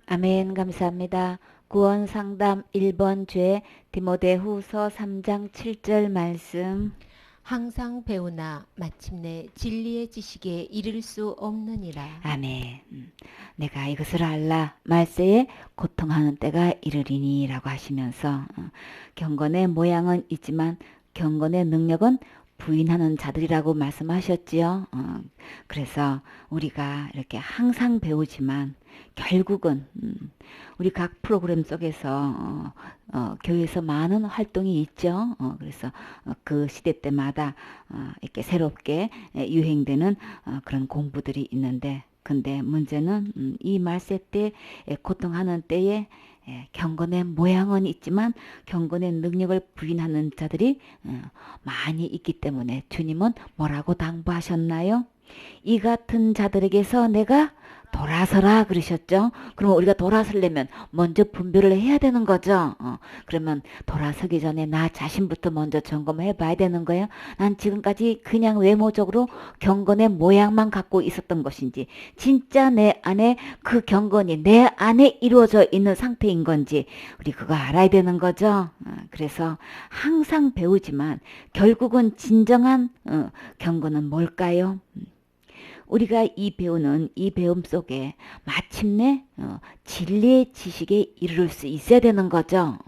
아멘. 감사합니다. 구원 상담 1번 죄 디모데후서 3장 7절 말씀. 항상 배우나 마침내 진리의 지식에 이를 수 없느니라. 아멘. 내가 이것을 알라 말세에 고통하는 때가 이르리니 라고 하시면서 경건의 모양은 있지만 경건의 능력은 부인하는 자들이라고 말씀하셨지요. 그래서 우리가 이렇게 항상 배우지만 결국은 우리 각 프로그램 속에서 교회에서 많은 활동이 있죠. 그래서 그 시대 때마다 이렇게 새롭게 유행되는 그런 공부들이 있는데, 근데 문제는 이 말세 때 고통하는 때에 경건의 모양은 있지만 경건의 능력을 부인하는 자들이 많이 있기 때문에 주님은 뭐라고 당부하셨나요? 이 같은 자들에게서 내가 돌아서라 그러셨죠. 그러면 우리가 돌아서려면 먼저 분별을 해야 되는 거죠. 그러면 돌아서기 전에 나 자신부터 먼저 점검해 봐야 되는 거예요. 난 지금까지 그냥 외모적으로 경건의 모양만 갖고 있었던 것인지, 진짜 내 안에 그 경건이 내 안에 이루어져 있는 상태인 건지 우리 그거 알아야 되는 거죠. 그래서 항상 배우지만 결국은 진정한 경건은 뭘까요? 우리가 이 배우는 이 배움 속에 마침내 진리의 지식에 이를 수 있어야 되는 거죠.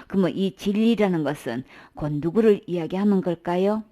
그러면 이 진리라는 것은 곧 누구를 이야기하는 걸까요?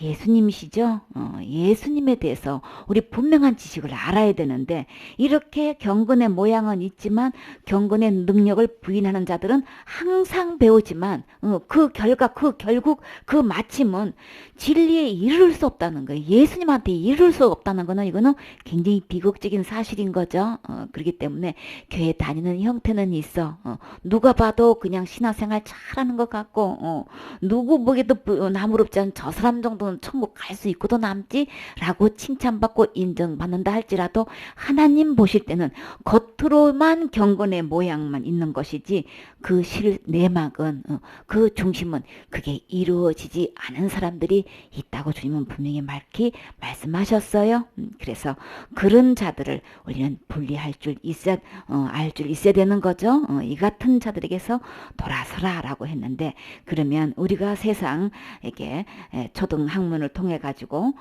예수님이시죠? 예수님에 대해서 우리 분명한 지식을 알아야 되는데, 이렇게 경건의 모양은 있지만 경건의 능력을 부인하는 자들은 항상 배우지만 그 결과, 그 결국, 그 마침은 진리에 이를 수 없다는 거예요. 예수님한테 이를 수 없다는 거는 이거는 굉장히 비극적인 사실인 거죠. 그렇기 때문에 교회 다니는 형태는 있어. 누가 봐도 그냥 신앙생활 잘하는 것 같고, 누구 보기도 나무롭지 않은 저 사람 정도는 천국 갈 수 있고도 남지라고 칭찬받고 인정받는다 할지라도, 하나님 보실 때는 겉으로만 경건의 모양만 있는 것이지 그 내막은, 그 중심은 그게 이루어지지 않은 사람들이 있다고 주님은 분명히 맑히 말씀하셨어요. 그래서 그런 자들을 우리는 분리할 줄 있어야, 알 줄 있어야 되는 거죠. 이 같은 자들에게서 돌아서라 라고 했는데, 그러면 우리가 세상에게 초등 학문을 통해 가지고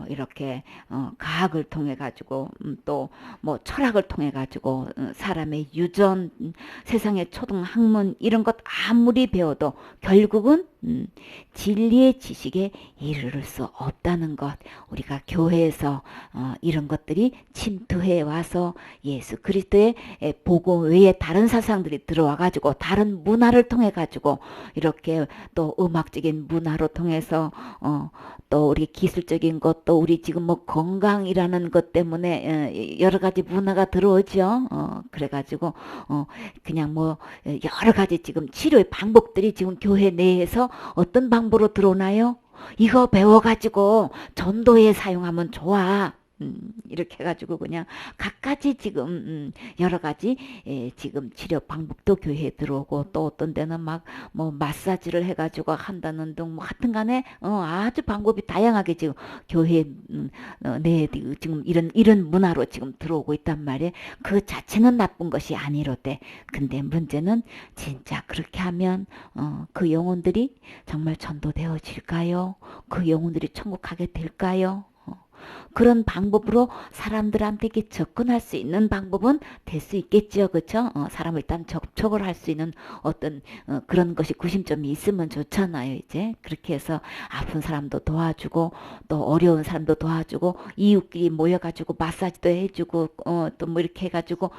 이렇게 과학을 통해 가지고 또 뭐 철학을 통해 가지고 사람의 유전, 세상의 초등 학문 이런 것 아무리 배워도 결국은 진리의 지식에 이르를 수 없다는 것, 우리가 교회에서 이런 것들이 침투해 와서 예수 그리스도의 복음 외에 다른 사상들이 들어와 가지고 다른 문화를 통해 가지고 이렇게 또 음악적인 문화로 통해서 또 우리 기술적인 것, 또 우리 지금 뭐 건강이라는 것 때문에 여러 가지 문화가 들어오죠. 그래가지고 그냥 뭐 여러 가지 지금 치료의 방법들이 지금 교회 내에서 어떤 방법으로 들어오나요? 이거 배워가지고 전도에 사용하면 좋아. 이렇게 해가지고 그냥 갖가지 지금 여러 가지 지금 치료 방법도 교회에 들어오고, 또 어떤 데는 막 뭐 마사지를 해가지고 한다는 등 뭐 하여튼간에 아주 방법이 다양하게 지금 교회 내 지금 이런 문화로 지금 들어오고 있단 말이에요. 그 자체는 나쁜 것이 아니로되, 근데 문제는 진짜 그렇게 하면 그 영혼들이 정말 전도되어질까요? 그 영혼들이 천국 가게 될까요? 그런 방법으로 사람들한테 접근할 수 있는 방법은 될 수 있겠죠. 그렇죠? 사람을 일단 접촉을 할 수 있는 어떤 그런 것이 구심점이 있으면 좋잖아요. 이제 그렇게 해서 아픈 사람도 도와주고 또 어려운 사람도 도와주고 이웃끼리 모여가지고 마사지도 해주고 또 뭐 이렇게 해가지고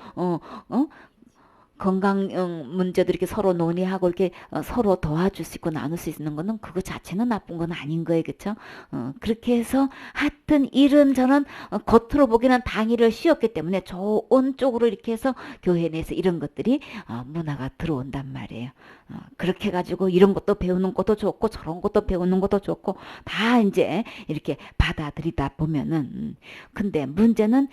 건강 문제도 이렇게 서로 논의하고 이렇게 서로 도와줄 수 있고 나눌 수 있는 거는 그거 자체는 나쁜 건 아닌 거예요. 그쵸? 그렇게 해서 하여튼 이런저런 겉으로 보기는 당위를 씌웠기 때문에 좋은 쪽으로 이렇게 해서 교회 내에서 이런 것들이 문화가 들어온단 말이에요. 그렇게 해가지고 이런 것도 배우는 것도 좋고 저런 것도 배우는 것도 좋고 다 이제 이렇게 받아들이다 보면은, 근데 문제는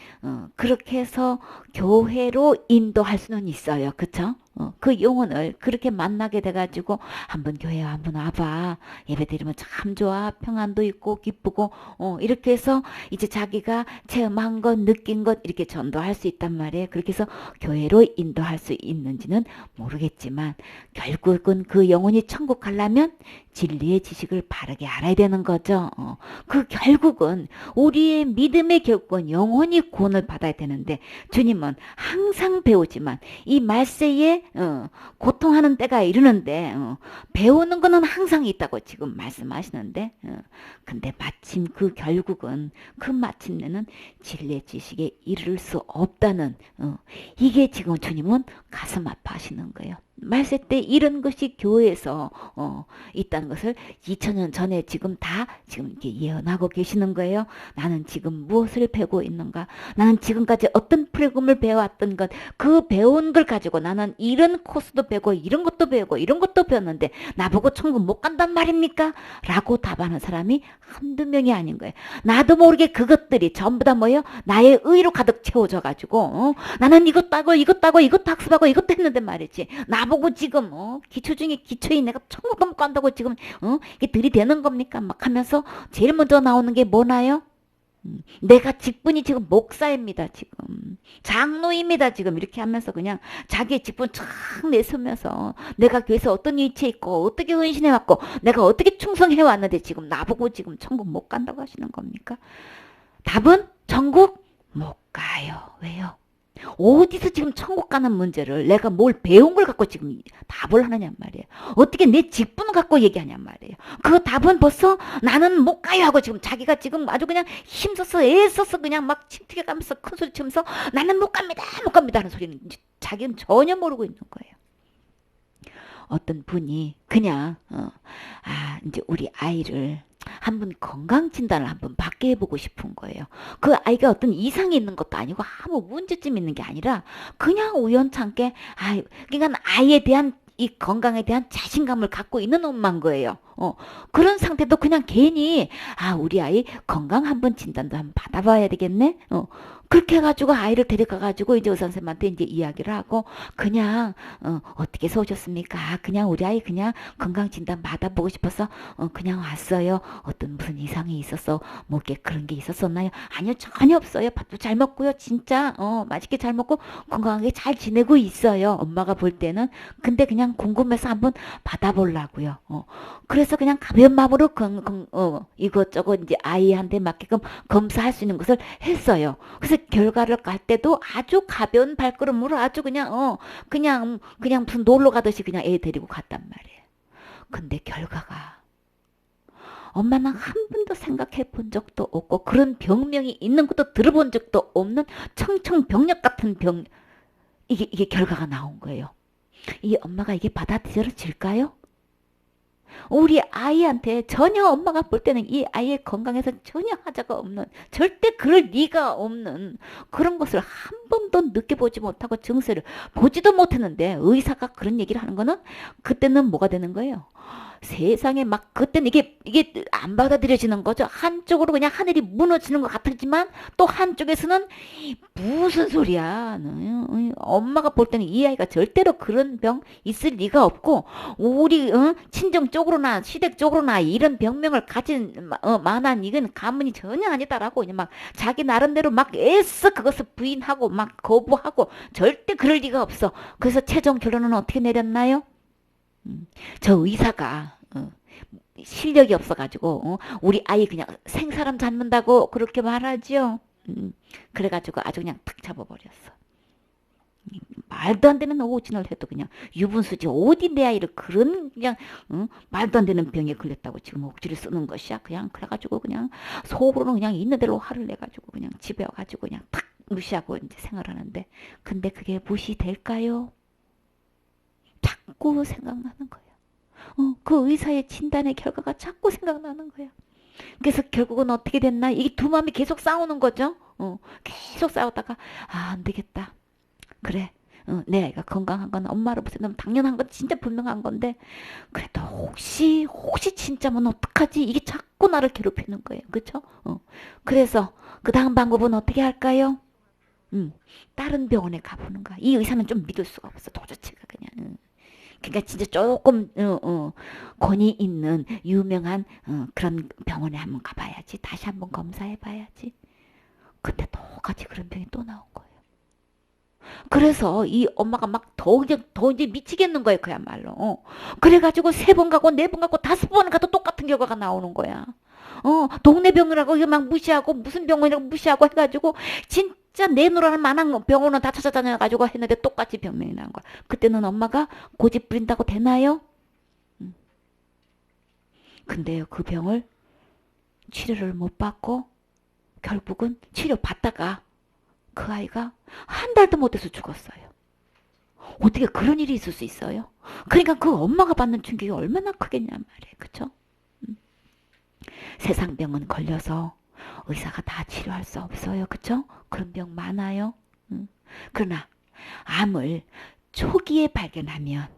그렇게 해서 교회로 인도할 수는 있어요. 그쵸? 그 영혼을 그렇게 만나게 돼가지고 한번 교회에 한번 와봐. 예배 드리면 참 좋아. 평안도 있고 기쁘고 이렇게 해서 이제 자기가 체험한 것 느낀 것 이렇게 전도할 수 있단 말이에요. 그렇게 해서 교회로 인도할 수 있는지는 모르겠지만 결국은 그 영혼이 천국 가려면 진리의 지식을 바르게 알아야 되는 거죠. 그 결국은 우리의 믿음의 결국은 영혼이 구원을 받아야 되는데 주님은 항상 배우지만 이 말세에 고통하는 때가 이르는데 배우는 거는 항상 있다고 지금 말씀하시는데 근데 마침 그 결국은 그 마침내는 진리의 지식에 이를 수 없다는 이게 지금 주님은 가슴 아파하시는 거예요. 말세 때 이런 것이 교회에서 있다는 것을 2000년 전에 지금 다 지금 이렇게 예언하고 계시는 거예요. 나는 지금 무엇을 배우고 있는가? 나는 지금까지 어떤 프로그램을 배워왔던 것, 그 배운 걸 가지고 나는 이런 코스도 배우고 이런 것도 배우고 이런 것도 배웠는데 나보고 천국 못 간단 말입니까? 라고 답하는 사람이 한두 명이 아닌 거예요. 나도 모르게 그것들이 전부 다 뭐예요? 나의 의로 가득 채워져 가지고 나는 이것도 하고 이것도 하고 이것도 학습하고 이것도 했는데 말이지. 나보고 지금 기초 중에 기초인 내가 천국도 못 간다고 지금 이게 들이대는 겁니까? 막 하면서 제일 먼저 나오는 게 뭐나요? 내가 직분이 지금 목사입니다. 지금 장로입니다. 지금 이렇게 하면서 그냥 자기의 직분 쫙 내세우면서 내가 교회에서 어떤 위치에 있고 어떻게 헌신해왔고 내가 어떻게 충성해왔는데 지금 나보고 지금 천국 못 간다고 하시는 겁니까? 답은 천국 못 가요. 왜요? 어디서 지금 천국 가는 문제를 내가 뭘 배운 걸 갖고 지금 답을 하느냐 말이에요. 어떻게 내 직분을 갖고 얘기하냐 말이에요. 그 답은 벌써 나는 못 가요 하고 지금 자기가 지금 아주 그냥 힘써서 애써서 그냥 막 침튀겨가면서 큰 소리 치면서 나는 못 갑니다 못 갑니다 하는 소리는 자기는 전혀 모르고 있는 거예요. 어떤 분이 그냥 이제 우리 아이를 한번 건강 진단을 한번 받게 해보고 싶은 거예요. 그 아이가 어떤 이상이 있는 것도 아니고 아무 문제점 있는 게 아니라 그냥 우연찮게 그러니까 아이에 대한 이 건강에 대한 자신감을 갖고 있는 엄마인 거예요. 그런 상태도 그냥 괜히 우리 아이 건강 한번 진단도 한번 받아봐야 되겠네. 그렇게 해가지고 아이를 데려가가지고 이제 의사 선생님한테 이제 이야기를 하고 그냥 어떻게 해서 오셨습니까? 그냥 우리 아이 그냥 건강 진단 받아보고 싶어서 그냥 왔어요. 어떤 무슨 이상이 있었어? 뭐 이렇게 그런 게 있었었나요? 아니요 전혀 없어요. 밥도 잘 먹고요. 진짜 맛있게 잘 먹고 건강하게 잘 지내고 있어요. 엄마가 볼 때는. 근데 그냥 궁금해서 한번 받아보려고요. 그래서 그냥 가벼운 마음으로 이것저것 이제 아이한테 맞게끔 검사할 수 있는 것을 했어요. 그래서 결과를 깔 때도 아주 가벼운 발걸음으로 아주 그냥 무슨 놀러 가듯이 그냥 애 데리고 갔단 말이에요. 근데 결과가 엄마는 한 번도 생각해 본 적도 없고 그런 병명이 있는 것도 들어본 적도 없는 청청병력 같은 이게 결과가 나온 거예요. 이 엄마가 이게 받아들여질까요? 우리 아이한테 전혀 엄마가 볼 때는 이 아이의 건강에서 전혀 하자가 없는 절대 그럴 리가 없는 그런 것을 한 번도 느껴보지 못하고 증세를 보지도 못했는데 의사가 그런 얘기를 하는 거는 그때는 뭐가 되는 거예요? 세상에 막 그때는 이게 안 받아들여지는 거죠. 한쪽으로 그냥 하늘이 무너지는 것 같지만 또 한쪽에서는 무슨 소리야. 엄마가 볼 때는 이 아이가 절대로 그런 병 있을 리가 없고 우리 친정 쪽으로나 시댁 쪽으로나 이런 병명을 가진 만한 이건 가문이 전혀 아니다라고 그냥 막 자기 나름대로 막 애써 그것을 부인하고 막 거부하고 절대 그럴 리가 없어. 그래서 최종 결론은 어떻게 내렸나요? 저 의사가 실력이 없어가지고 우리 아이 그냥 생사람 잡는다고 그렇게 말하죠. 그래가지고 아주 그냥 탁 잡아버렸어. 말도 안 되는 오진을 해도 그냥 유분수지 어디 내 아이를 그런 그냥 말도 안 되는 병에 걸렸다고 지금 억지를 쓰는 것이야. 그냥 그래가지고 그냥 속으로는 그냥 있는 대로 화를 내가지고 그냥 집에 와가지고 그냥 탁 무시하고 이제 생활하는데 근데 그게 무시될까요? 자꾸 생각나는 거예요. 그 의사의 진단의 결과가 자꾸 생각나는 거야. 그래서 결국은 어떻게 됐나? 이 두 마음이 계속 싸우는 거죠. 계속 싸우다가 안 되겠다. 그래. 내 아이가 건강한 건 엄마로부터 너무 당연한 건 진짜 분명한 건데 그래도 혹시 진짜면 어떡하지? 이게 자꾸 나를 괴롭히는 거예요. 그쵸? 그래서 그 다음 방법은 어떻게 할까요? 다른 병원에 가보는 거야. 이 의사는 좀 믿을 수가 없어. 도저히가 그냥. 그러니까 진짜 조금 권위 있는 유명한 그런 병원에 한번 가봐야지. 다시 한번 검사해봐야지. 근데 똑같이 그런 병이 또 나온 거예요. 그래서 이 엄마가 막 더 이제 미치겠는 거예요. 그야말로. 그래가지고 3번 가고 4번 가고 5번 가도 똑같은 결과가 나오는 거야. 동네 병이라고 막 무시하고 무슨 병원이라고 무시하고 해가지고 진짜 내놓을 만한 병원은 다 찾아다녀가지고 했는데 똑같이 병명이 나온 거야. 그때는 엄마가 고집 부린다고 되나요? 근데요, 그 병을 치료를 못 받고 결국은 치료 받다가 그 아이가 한 달도 못해서 죽었어요. 어떻게 그런 일이 있을 수 있어요? 그러니까 그 엄마가 받는 충격이 얼마나 크겠냐 말이에요. 그쵸? 세상 병은 걸려서 의사가 다 치료할 수 없어요. 그쵸? 그런 병 많아요. 그러나 암을 초기에 발견하면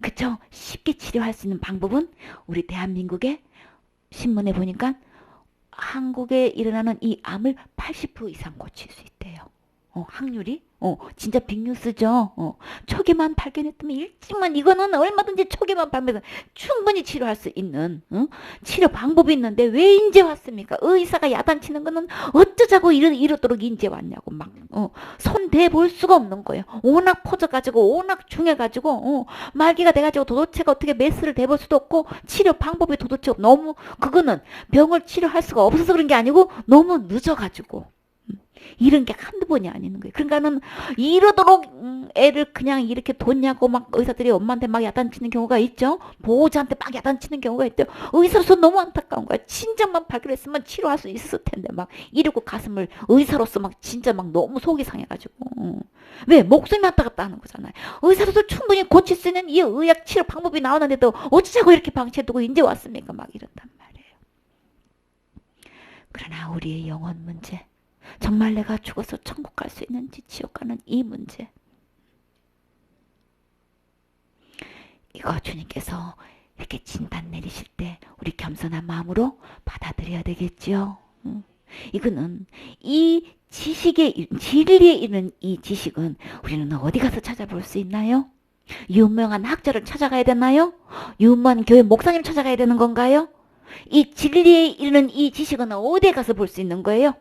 그쵸? 쉽게 치료할 수 있는 방법은 우리 대한민국의 신문에 보니까 한국에 일어나는 이 암을 80% 이상 고칠 수 있대요. 확률이? 진짜 빅뉴스죠. 초기만 발견했다면 일찍만 이거는 얼마든지 초기만 발견해서 충분히 치료할 수 있는 치료 방법이 있는데 왜 이제 왔습니까? 의사가 야단치는 거는 어쩌자고 이러도록 이제 왔냐고 막 손 대볼 수가 없는 거예요. 워낙 퍼져가지고 워낙 중해가지고 말기가 돼가지고 도대체가 어떻게 메스를 대볼 수도 없고 치료 방법이 도대체 너무 그거는 병을 치료할 수가 없어서 그런 게 아니고 너무 늦어가지고 이런 게 한두 번이 아니는 거예요. 그러니까는 이러도록 애를 그냥 이렇게 뒀냐고 막 의사들이 엄마한테 막 야단치는 경우가 있죠. 보호자한테 막 야단치는 경우가 있죠. 의사로서 너무 안타까운 거야. 진작만 발견했으면 치료할 수 있었을 텐데 막 이러고 가슴을 의사로서 막 진짜 막 너무 속이 상해가지고 왜 목숨이 왔다 갔다 하는 거잖아요. 의사로서 충분히 고칠 수 있는 이 의학 치료 방법이 나오는데도 어쩌자고 이렇게 방치해두고 이제 왔습니까? 막 이런단 말이에요. 그러나 우리의 영혼 문제 정말 내가 죽어서 천국 갈 수 있는지 지옥 가는 이 문제 이거 주님께서 이렇게 진단 내리실 때 우리 겸손한 마음으로 받아들여야 되겠지요. 이거는 이 지식의 진리에 이른 이 지식은 우리는 어디 가서 찾아볼 수 있나요? 유명한 학자를 찾아가야 되나요? 유명한 교회 목사님 찾아가야 되는 건가요? 이 진리에 이르는 이 지식은 어디에 가서 볼 수 있는 거예요?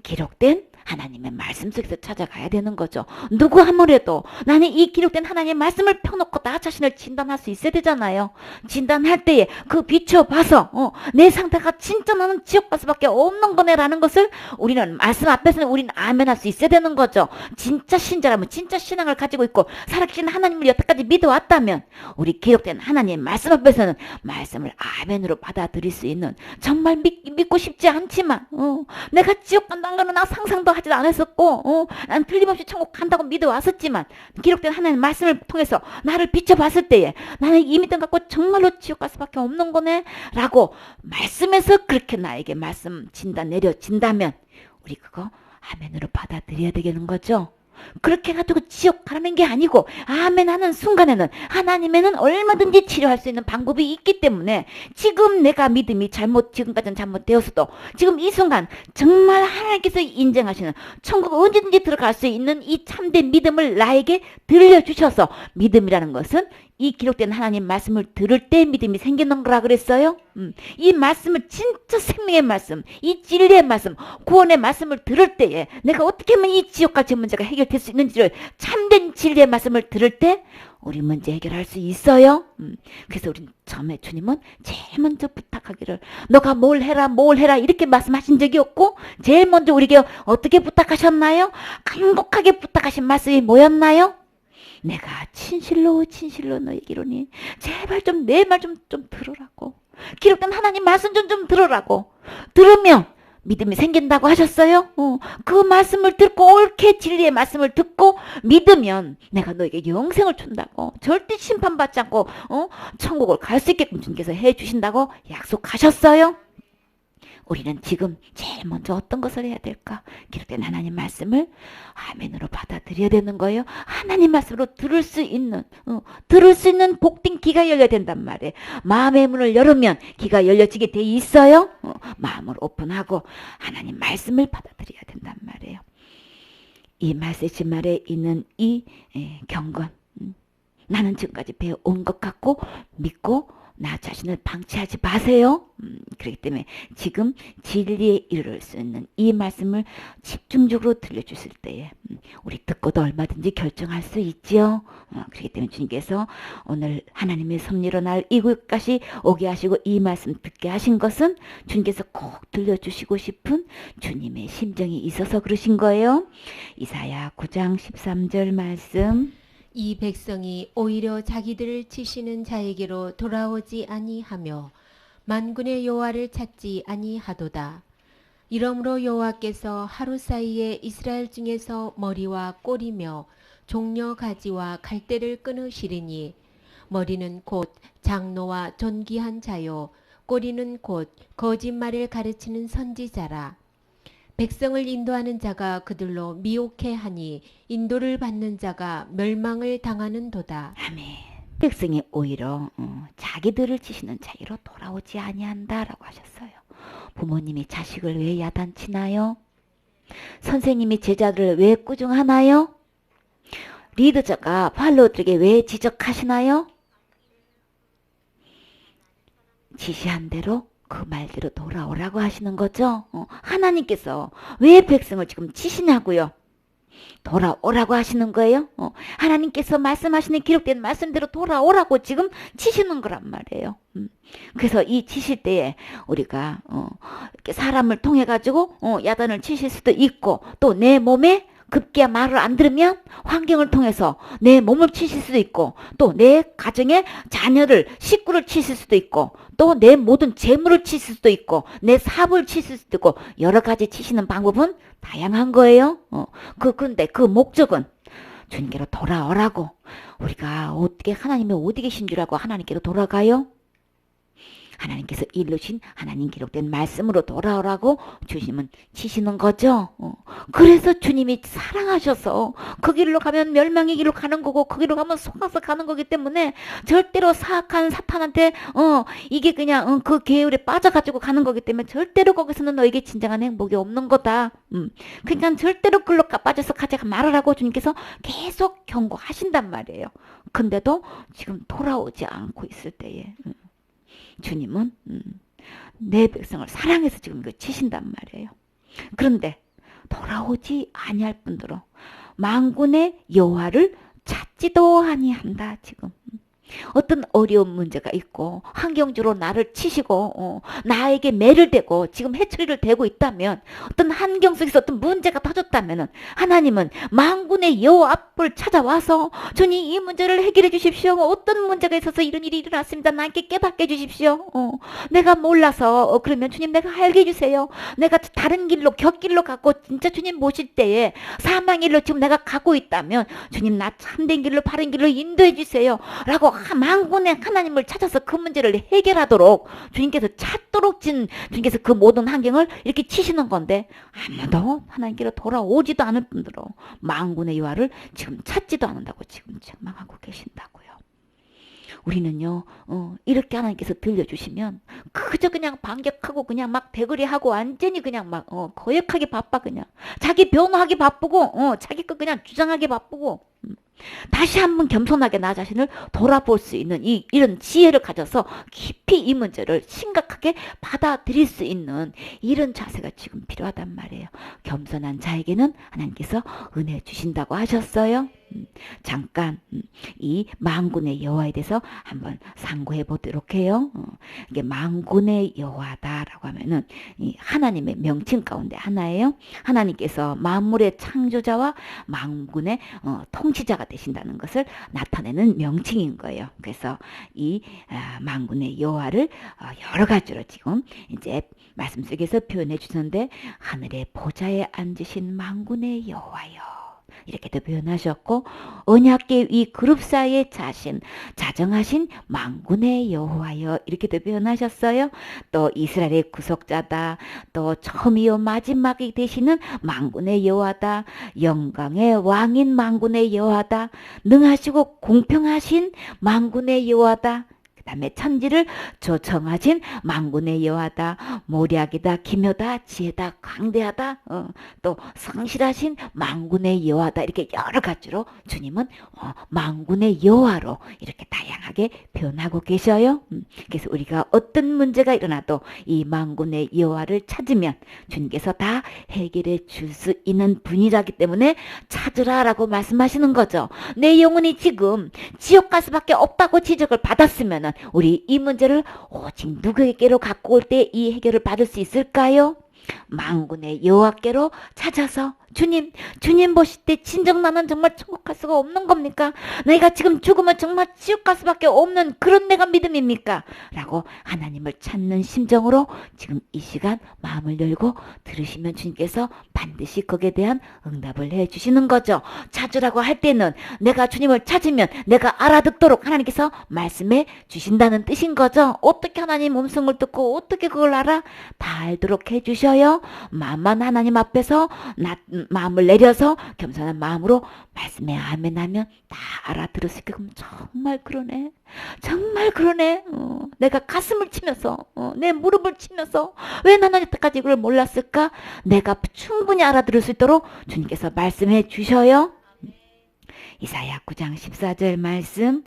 기록된 하나님의 말씀 속에서 찾아가야 되는 거죠. 누구 아무래도 나는 이 기록된 하나님의 말씀을 펴놓고 나 자신을 진단할 수 있어야 되잖아요. 진단할 때에 그 비춰봐서 내 상태가 진짜 나는 지옥 갈 수밖에 없는 거네라는 것을 우리는 말씀 앞에서는 우리는 아멘할 수 있어야 되는 거죠. 진짜 신자라면 진짜 신앙을 가지고 있고 살아계신 하나님을 여태까지 믿어왔다면 우리 기록된 하나님의 말씀 앞에서는 말씀을 아멘으로 받아들일 수 있는 정말 믿고 싶지 않지만 내가 지옥 간다는 거는 나 상상도 하지도 않았었고 난 틀림없이 천국 간다고 믿어왔었지만 기록된 하나님의 말씀을 통해서 나를 비춰봤을 때에 나는 이 믿음 갖고 정말로 지옥 갈 수밖에 없는 거네 라고 말씀에서 그렇게 나에게 말씀 진단 내려진다면 우리 그거 아멘으로 받아들여야 되는 거죠. 그렇게 해가지고 지옥 가라는 게 아니고 아멘 하는 순간에는 하나님에는 얼마든지 치료할 수 있는 방법이 있기 때문에 지금 내가 믿음이 지금까지는 잘못되었어도 지금 이 순간 정말 하나님께서 인정하시는 천국 언제든지 들어갈 수 있는 이 참된 믿음을 나에게 들려주셔서 믿음이라는 것은 이 기록된 하나님 말씀을 들을 때 믿음이 생기는 거라 그랬어요. 이 말씀을 진짜 생명의 말씀, 이 진리의 말씀, 구원의 말씀을 들을 때에 내가 어떻게 하면 이 지옥같이 문제가 해결될 수 있는지를 참된 진리의 말씀을 들을 때 우리 문제 해결할 수 있어요. 그래서 우리 처음에 주님은 제일 먼저 부탁하기를 너가 뭘 해라 이렇게 말씀하신 적이 없고 제일 먼저 우리에게 어떻게 부탁하셨나요? 간곡하게 부탁하신 말씀이 뭐였나요? 내가 진실로 너에게로니 제발 좀 내 말 좀 들으라고. 기록된 하나님 말씀 좀 들으라고. 들으면 믿음이 생긴다고 하셨어요. 그 말씀을 듣고 옳게 진리의 말씀을 듣고 믿으면 내가 너에게 영생을 준다고. 절대 심판받지 않고 천국을 갈 수 있게끔 주님께서 해주신다고 약속하셨어요. 우리는 지금 제일 먼저 어떤 것을 해야 될까? 기록된 하나님 말씀을 아멘으로 받아들여야 되는 거예요. 하나님 말씀으로 들을 수 있는 복된 귀가 열려야 된단 말이에요. 마음의 문을 열으면 귀가 열려지게 돼 있어요. 마음을 오픈하고 하나님 말씀을 받아들여야 된단 말이에요. 이 말세지 말에 있는 이 경건, 나는 지금까지 배워온 것 같고 믿고 나 자신을 방치하지 마세요. 그렇기 때문에 지금 진리에 이르를 수 있는 이 말씀을 집중적으로 들려주실 때에 우리 듣고도 얼마든지 결정할 수 있지요. 그렇기 때문에 주님께서 오늘 하나님의 섭리로 날 이곳까지 오게 하시고 이 말씀 듣게 하신 것은 주님께서 꼭 들려주시고 싶은 주님의 심정이 있어서 그러신 거예요. 이사야 9장 13절 말씀. 이 백성이 오히려 자기들을 치시는 자에게로 돌아오지 아니하며 만군의 여호와를 찾지 아니하도다. 이러므로 여호와께서 하루 사이에 이스라엘 중에서 머리와 꼬리며 종려 가지와 갈대를 끊으시리니 머리는 곧 장로와 존귀한 자요 꼬리는 곧 거짓말을 가르치는 선지자라. 백성을 인도하는 자가 그들로 미혹해 하니 인도를 받는 자가 멸망을 당하는 도다. 아멘. 백성이 오히려 자기들을 치시는 자리로 돌아오지 아니한다라고 하셨어요. 부모님이 자식을 왜 야단치나요? 선생님이 제자들을 왜 꾸중하나요? 리더자가 팔로우들에게 왜 지적하시나요? 지시한 대로 그 말대로 돌아오라고 하시는 거죠. 하나님께서 왜 백성을 지금 치시냐고요. 돌아오라고 하시는 거예요. 하나님께서 말씀하시는 기록된 말씀대로 돌아오라고 지금 치시는 거란 말이에요. 그래서 이 치실 때에 우리가 이렇게 사람을 통해 가지고 야단을 치실 수도 있고 또 내 몸에 급기야 말을 안 들으면 환경을 통해서 내 몸을 치실 수도 있고 또 내 가정의 자녀를 식구를 치실 수도 있고 또 내 모든 재물을 치실 수도 있고 내 사업을 치실 수도 있고 여러 가지 치시는 방법은 다양한 거예요. 그런데 그 목적은 주님께로 돌아오라고. 우리가 어떻게 하나님이 어디 계신 줄 알고 하나님께로 돌아가요? 하나님께서 일루신 하나님 기록된 말씀으로 돌아오라고 주님은 치시는 거죠. 그래서 주님이 사랑하셔서 그 길로 가면 멸망의 길로 가는 거고 그 길로 가면 속아서 가는 거기 때문에 절대로 사악한 사탄한테 이게 그냥 그 계율에 빠져가지고 가는 거기 때문에 절대로 거기서는 너에게 진정한 행복이 없는 거다. 그러니까 절대로 글로 빠져서 가지 말으라고 주님께서 계속 경고하신단 말이에요. 근데도 지금 돌아오지 않고 있을 때에 주님은 내 백성을 사랑해서 지금 이거 치신단 말이에요. 그런데 돌아오지 아니할 뿐더러 만군의 여호와를 찾지도 아니한다. 지금 어떤 어려운 문제가 있고 환경적으로 나를 치시고 나에게 매를 대고 지금 해처리를 대고 있다면 어떤 환경 속에서 어떤 문제가 터졌다면 하나님은 만군의 여호와 앞을 찾아와서 주님 이 문제를 해결해 주십시오. 어떤 문제가 있어서 이런 일이 일어났습니다. 나에게 깨닫게 해 주십시오. 내가 몰라서 그러면 주님 내가 알게 해주세요. 내가 다른 길로 곁길로 가고 진짜 주님 모실 때에 사망의 길로 지금 내가 가고 있다면 주님 나 참된 길로 바른 길로 인도해 주세요. 라고 만군의 하나님을 찾아서 그 문제를 해결하도록 주님께서 찾도록 주님께서 그 모든 환경을 이렇게 치시는 건데 아무도 하나님께로 돌아오지도 않을 뿐더러 만군의 여호와를 지금 찾지도 않는다고 지금 책망하고 계신다고요. 우리는요 이렇게 하나님께서 들려주시면 그저 그냥 반격하고 그냥 막 대거리하고 완전히 그냥 막 거역하기 바빠. 그냥 자기 변호하기 바쁘고 자기 거 그냥 주장하기 바쁘고 다시 한번 겸손하게 나 자신을 돌아볼 수 있는 이런 지혜를 가져서 깊이 이 문제를 심각하게 받아들일 수 있는 이런 자세가 지금 필요하단 말이에요. 겸손한 자에게는 하나님께서 은혜 주신다고 하셨어요. 잠깐 이 만군의 여호와에 대해서 한번 상고해 보도록 해요. 이게 만군의 여호와다라고 하면은 이 하나님의 명칭 가운데 하나예요. 하나님께서 만물의 창조자와 만군의 통치자가 되신다는 것을 나타내는 명칭인 거예요. 그래서 이 만군의 여호와를 여러 가지로 지금 이제 말씀 속에서 표현해 주셨는데 하늘의 보좌에 앉으신 만군의 여호와여. 이렇게도 표현하셨고 언약궤 위 그룹 사이에 자정하신 만군의 여호와여 이렇게도 표현하셨어요. 또 이스라엘의 구속자다. 또 처음이요 마지막이 되시는 만군의 여호와다. 영광의 왕인 만군의 여호와다. 능하시고 공평하신 만군의 여호와다. 그다음에 천지를 조청하신 만군의 여호와다, 모략이다, 기묘다, 지혜다, 강대하다, 또 성실하신 만군의 여호와다, 이렇게 여러 가지로 주님은 만군의 여호와로 이렇게 다양하게 변하고 계셔요. 그래서 우리가 어떤 문제가 일어나도 이 만군의 여호와를 찾으면 주님께서 다 해결해 줄 수 있는 분이라기 때문에 찾으라라고 말씀하시는 거죠. 내 영혼이 지금 지옥 갈 수밖에 없다고 지적을 받았으면은 우리 이 문제를 오직 누구에게로 갖고 올 때 이 해결을 받을 수 있을까요? 만군의 여호와께로 찾아서 주님 보실 때 진정 나는 정말 천국 갈 수가 없는 겁니까? 내가 지금 죽으면 정말 지옥 갈 수밖에 없는 그런 내가 믿음입니까? 라고 하나님을 찾는 심정으로 지금 이 시간 마음을 열고 들으시면 주님께서 반드시 거기에 대한 응답을 해주시는 거죠. 찾으라고 할 때는 내가 주님을 찾으면 내가 알아듣도록 하나님께서 말씀해 주신다는 뜻인 거죠. 어떻게 하나님 음성을 듣고 어떻게 그걸 알아? 다 알도록 해주셔요. 마음만 하나님 앞에서 마음을 내려서 겸손한 마음으로 말씀에 아멘 하면 다 알아들을 수 있게끔 정말 그러네. 정말 그러네. 내가 가슴을 치면서 내 무릎을 치면서 왜 나는 여태까지 이걸 몰랐을까? 내가 충분히 알아들을 수 있도록 주님께서 말씀해 주셔요. 이사야 9장 14절 말씀.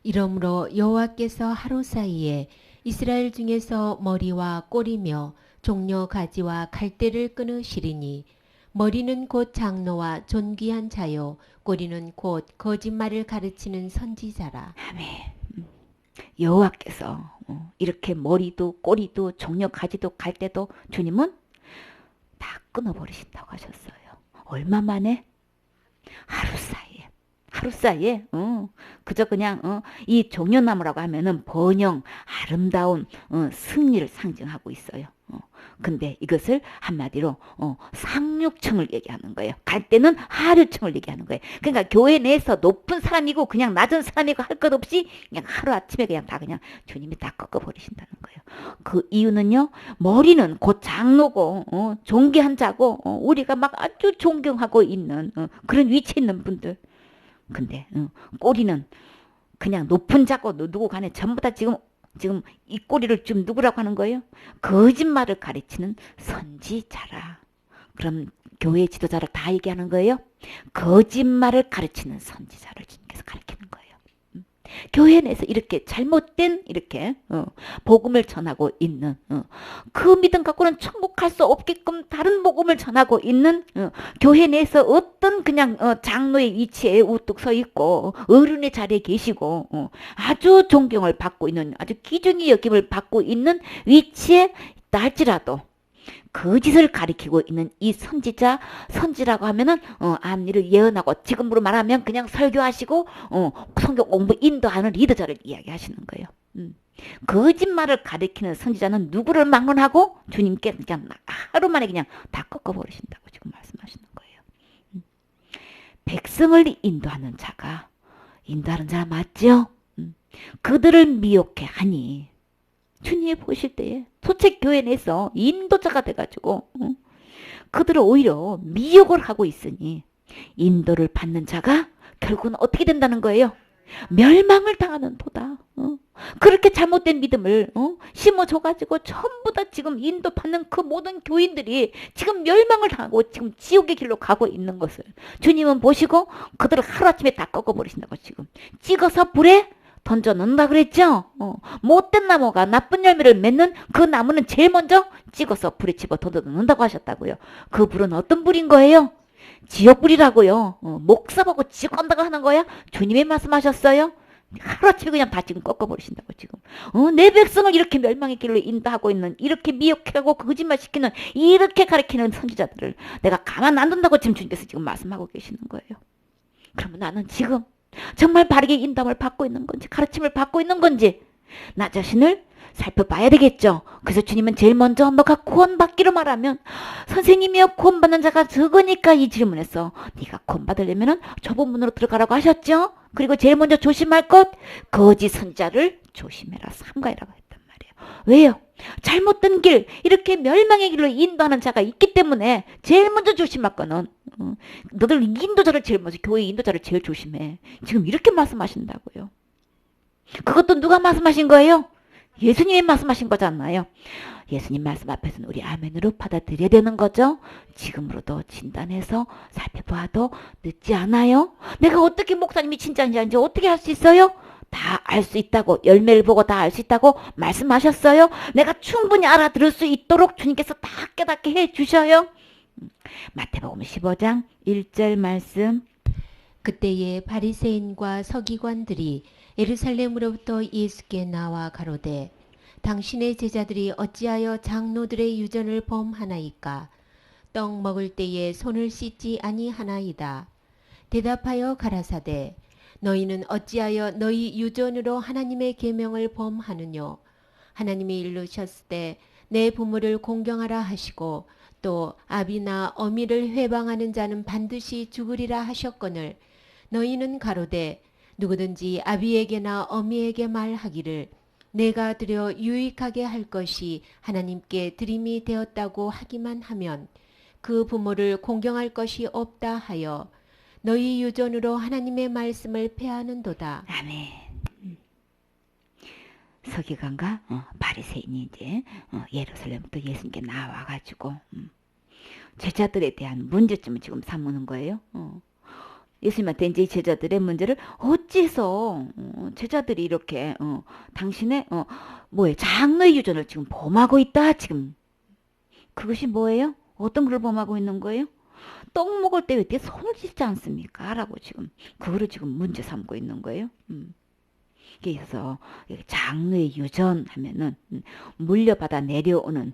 이러므로 여호와께서 하루 사이에 이스라엘 중에서 머리와 꼬리며 종려 가지와 갈대를 끊으시리니 머리는 곧 장로와 존귀한 자요 꼬리는 곧 거짓말을 가르치는 선지자라. 아멘. 여호와께서 이렇게 머리도 꼬리도 종려 가지도 갈대도 주님은 다 끊어버리신다고 하셨어요. 얼마 만에? 하루 사이에 그저 그냥 이 종려나무라고 하면은 번영, 아름다운 승리를 상징하고 있어요. 근데 이것을 한마디로 상류층을 얘기하는 거예요. 갈대는 하류층을 얘기하는 거예요. 그러니까 교회 내에서 높은 사람이고 그냥 낮은 사람이고 할 것 없이 그냥 하루아침에 그냥 다 그냥 주님이 다 꺾어버리신다는 거예요. 그 이유는요. 머리는 곧 장로고 존귀한 자고 우리가 막 아주 존경하고 있는 그런 위치에 있는 분들. 근데 꼬리는 그냥 높은 자고 누구 간에 전부 다 지금 이 꼬리를 좀 누구라고 하는 거예요? 거짓말을 가르치는 선지자라. 그럼 교회 지도자를 다 얘기하는 거예요? 거짓말을 가르치는 선지자를 주님께서 가르치는 거예요. 교회 내에서 이렇게 잘못된 이렇게 복음을 전하고 있는 그 믿음 갖고는 천국 갈 수 없게끔 다른 복음을 전하고 있는 교회 내에서 어떤 그냥 장로의 위치에 우뚝 서 있고 어른의 자리에 계시고 아주 존경을 받고 있는 아주 귀중히 여김을 받고 있는 위치에 있다 할지라도 거짓을 가리키고 있는 이 선지라고 하면은 앞일을 예언하고 지금으로 말하면 그냥 설교하시고 성경 공부 인도하는 리더자를 이야기하시는 거예요. 거짓말을 가리키는 선지자는 누구를 막론하고 주님께 그냥 하루 만에 그냥 다 꺾어버리신다고 지금 말씀하시는 거예요. 백성을 인도하는 자가 인도하는 자 맞죠? 그들을 미혹해 하니 주님이 보실 때에 소책 교회 내에서 인도자가 돼가지고 그들을 오히려 미혹을 하고 있으니 인도를 받는 자가 결국은 어떻게 된다는 거예요? 멸망을 당하는 도다. 그렇게 잘못된 믿음을 심어줘가지고 전부 다 지금 인도받는 그 모든 교인들이 지금 멸망을 당하고 지금 지옥의 길로 가고 있는 것을 주님은 보시고 그들을 하루아침에 다 꺾어버리신다고 지금 찍어서 불에 던져 넣는다 그랬죠? 못된 나무가 나쁜 열매를 맺는 그 나무는 제일 먼저 찍어서 불에 집어 던져 넣는다고 하셨다고요. 그 불은 어떤 불인 거예요? 지옥불이라고요. 목사보고 지옥 간다고 하는 거야? 주님이 말씀하셨어요? 하루아침에 그냥 다 지금 꺾어버리신다고 지금. 내 백성을 이렇게 멸망의 길로 인도하고 있는 이렇게 미혹하고 거짓말시키는 이렇게 가르치는 선지자들을 내가 가만 안 둔다고 지금 주님께서 지금 말씀하고 계시는 거예요. 그러면 나는 지금 정말 바르게 인담을 받고 있는 건지 가르침을 받고 있는 건지 나 자신을 살펴봐야 되겠죠. 그래서 주님은 제일 먼저 너가 구원받기로 말하면 선생님이여 구원받는 자가 적으니까 이 질문에서 네가 구원받으려면 좁은 문으로 들어가라고 하셨죠. 그리고 제일 먼저 조심할 것 거짓 선자를 조심해라 삼가해라고 했단 말이에요. 왜요? 잘못된 길 이렇게 멸망의 길로 인도하는 자가 있기 때문에 제일 먼저 조심할 거는 너들 인도자를 제일 먼저 교회 인도자를 제일 조심해. 지금 이렇게 말씀하신다고요. 그것도 누가 말씀하신 거예요? 예수님이 말씀하신 거잖아요. 예수님 말씀 앞에서는 우리 아멘으로 받아들여야 되는 거죠. 지금으로도 진단해서 살펴봐도 늦지 않아요. 내가 어떻게 목사님이 진짜인지 아닌지 어떻게 할 수 있어요? 다 알 수 있다고, 열매를 보고 다 알 수 있다고 말씀하셨어요. 내가 충분히 알아들을 수 있도록 주님께서 다 깨닫게 해 주셔요. 마태복음 15장 1절 말씀. 그때에 바리새인과 서기관들이 예루살렘으로부터 예수께 나와 가로되 당신의 제자들이 어찌하여 장로들의 유전을 범하나이까? 떡 먹을 때에 손을 씻지 아니하나이다. 대답하여 가라사대 너희는 어찌하여 너희 유전으로 하나님의 계명을 범하느뇨? 하나님이 이르셨을 때 내 부모를 공경하라 하시고 또 아비나 어미를 회방하는 자는 반드시 죽으리라 하셨거늘 너희는 가로되 누구든지 아비에게나 어미에게 말하기를 내가 드려 유익하게 할 것이 하나님께 드림이 되었다고 하기만 하면 그 부모를 공경할 것이 없다 하여 너희 유전으로 하나님의 말씀을 폐하는도다. 아멘. 서기관과 바리새인이 이제 예루살렘부터 예수님께 나와가지고 제자들에 대한 문제점을 지금 삼는 거예요. 예수님한테 이제 제자들의 문제를 어째서 제자들이 이렇게 당신의 뭐예요? 장로의 유전을 지금 범하고 있다. 지금 그것이 뭐예요? 어떤 걸 범하고 있는 거예요? 떡 먹을 때 왜 이렇게 손을 씻지 않습니까? 라고 지금 그거를 지금 문제 삼고 있는 거예요. 그래서 장르의 유전 하면은 물려받아 내려오는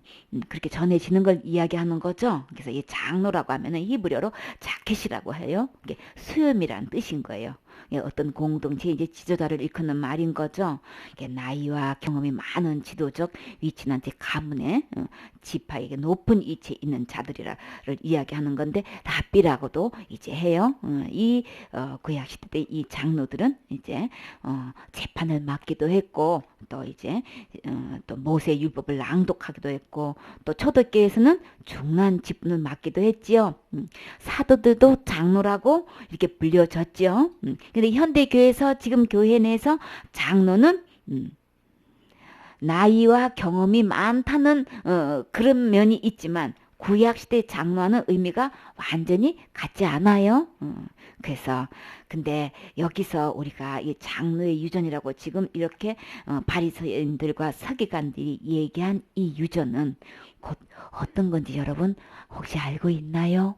그렇게 전해지는 걸 이야기하는 거죠. 그래서 이 장로라고 하면은 히브리어로 자켓이라고 해요. 이게 수염이란 뜻인 거예요. 어떤 공동체 이제 지도자를 일컫는 말인 거죠. 나이와 경험이 많은 지도적 위치나 가문의 지파에게 높은 위치에 있는 자들이라를 이야기하는 건데 랍비라고도 이제 해요. 이 구약 시대 때 이 장로들은 이제 재판을 맡기도 했고 또 이제 또 모세 율법을 낭독하기도 했고 또 초대교회에서는 중요한 직분을 맡기도 했지요. 사도들도 장로라고 이렇게 불려졌죠. 근데 현대 교회에서 지금 교회 내에서 장로는 나이와 경험이 많다는 그런 면이 있지만 구약시대 장로하는 의미가 완전히 같지 않아요. 그래서 근데 여기서 우리가 이 장로의 유전이라고 지금 이렇게 바리새인들과 서기관들이 얘기한 이 유전은 곧 어떤 건지 여러분 혹시 알고 있나요?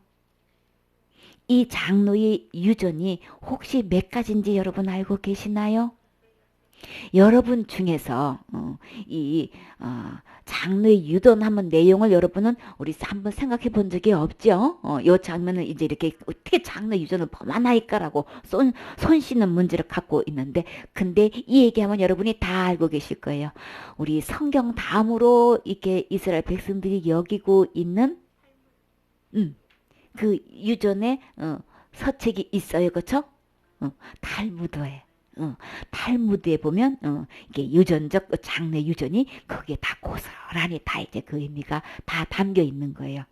이 장로의 유전이 혹시 몇 가지인지 여러분 알고 계시나요? 여러분 중에서 이 장르의 유돈 한번 내용을 여러분은 우리 한번 생각해 본 적이 없죠? 요 장면은 이제 이렇게 어떻게 장르 유전을 범하나이까라고 손 씻는 문제를 갖고 있는데 근데 이 얘기하면 여러분이 다 알고 계실 거예요. 우리 성경 다음으로 이렇게 이스라엘 백성들이 여기고 있는 그 유전의 서책이 있어요. 그렇죠? 탈무드에 탈무드에 보면 이게 유전적 장래 유전이 거기에 다 고스란히 다 이제 그 의미가 다 담겨 있는 거예요.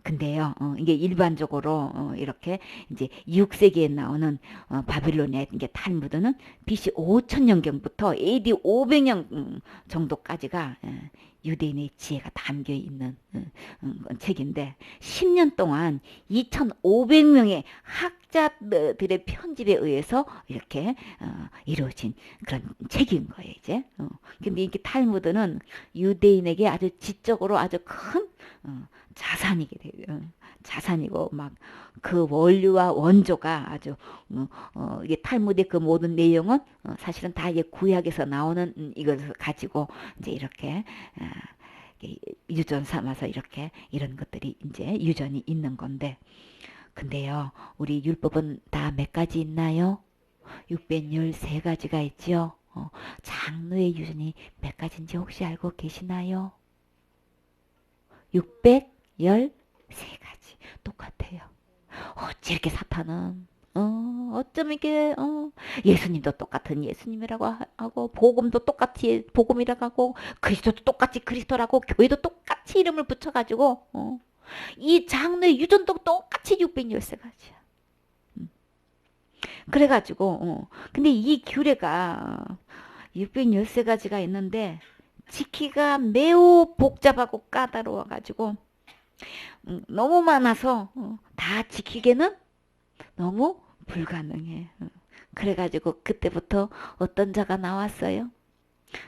근데요, 이게 일반적으로 이렇게 이제 6세기에 나오는 바빌론의 이게 탈무드는 BC 5000년경부터 AD 500년 정도까지가 유대인의 지혜가 담겨 있는 책인데 10년 동안 2,500명의 학자들의 편집에 의해서 이렇게 이루어진 그런 책인 거예요, 이제. 근데 이게 탈무드는 유대인에게 아주 지적으로 아주 큰 자산이게 돼요. 자산이고 막 그 원류와 원조가 아주 이게 탈무드의 그 모든 내용은 사실은 다 이게 구약에서 나오는 이것을 가지고 이제 이렇게 유전 삼아서 이렇게 이런 것들이 이제 유전이 있는 건데 근데요 우리 율법은 다 몇 가지 있나요? 613가지가 있지요. 장로의 유전이 몇 가지인지 혹시 알고 계시나요? 613가지 똑같아요. 어찌 이렇게 사탄은 어쩜 이게 예수님도 똑같은 예수님이라고 하고 복음도 똑같이 복음이라고 하고 그리스도도 똑같이 그리스도라고 교회도 똑같이 이름을 붙여가지고 이 장르의 유전도 똑같이 613가지야. 그래가지고 근데 이 규례가 613가지가 있는데 지키기가 매우 복잡하고 까다로워가지고 너무 많아서 다 지키기는 너무 불가능해. 그래가지고 그때부터 어떤 자가 나왔어요.